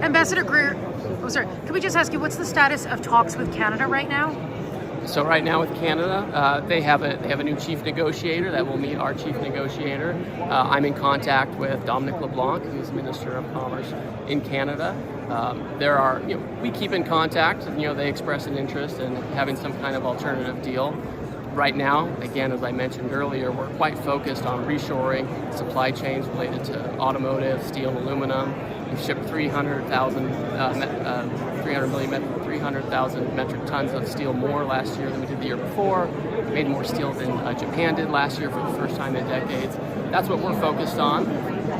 Ambassador Greer, can we just ask you, what's the status of talks with Canada right now? So right now with Canada, they have a new chief negotiator that will meet our chief negotiator. I'm in contact with Dominic LeBlanc, who's Minister of Commerce in Canada. We keep in contact. They express an interest in having some kind of alternative deal. Right now, again, as I mentioned earlier, we're quite focused on reshoring supply chains related to automotive, steel, and aluminum. We've shipped 300,000 metric tons of steel more last year than we did the year before. We made more steel than Japan did last year for the first time in decades. That's what we're focused on.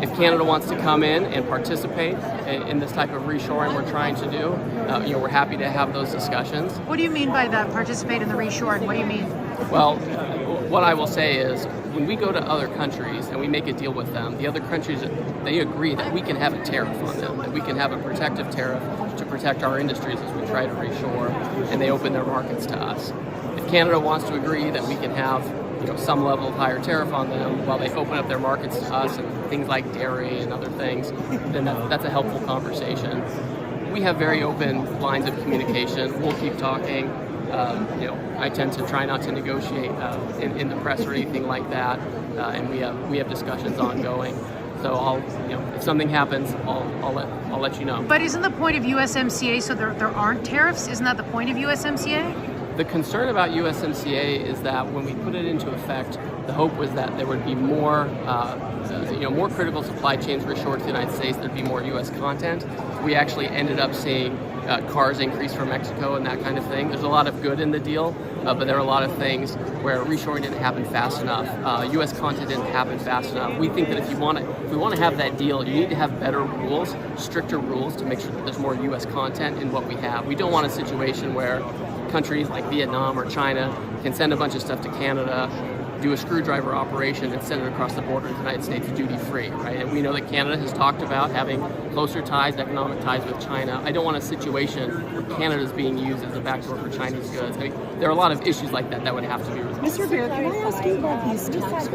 If Canada wants to come in and participate in this type of reshoring we're trying to do, we're happy to have those discussions. What do you mean by that, participate in the reshoring? What do you mean? Well, what I will say is when we go to other countries and we make a deal with them, the other countries, they agree that we can have a tariff on them, that we can have a protective tariff to protect our industries as we try to reshore, and they open their markets to us. If Canada wants to agree that we can have some level of higher tariff on them while they open up their markets to us and things like dairy and other things, then that's a helpful conversation. We have very open lines of communication. We'll keep talking. I tend to try not to negotiate in the press or anything like that, and we have discussions ongoing. So if something happens, I'll let you know. But isn't the point of USMCA so there aren't tariffs? Isn't that the point of USMCA? The concern about USMCA is that when we put it into effect, the hope was that there would be more critical supply chains reshored to the United States. There'd be more U.S. content. We actually ended up seeing cars increase from Mexico and that kind of thing. There's a lot of good in the deal, but there are a lot of things where reshoring didn't happen fast enough. U.S. content didn't happen fast enough. We think that if we want to have that deal, you need to have better rules, stricter rules to make sure that there's more U.S. content in what we have. We don't want a situation where countries like Vietnam or China can send a bunch of stuff to Canada, do a screwdriver operation, and send it across the border to the United States duty-free, right? And we know that Canada has talked about having closer ties, economic ties with China. I don't want a situation where Canada is being used as a backdoor for Chinese goods. There are a lot of issues like that would have to be resolved. Mr. Greer, can I ask you about these tax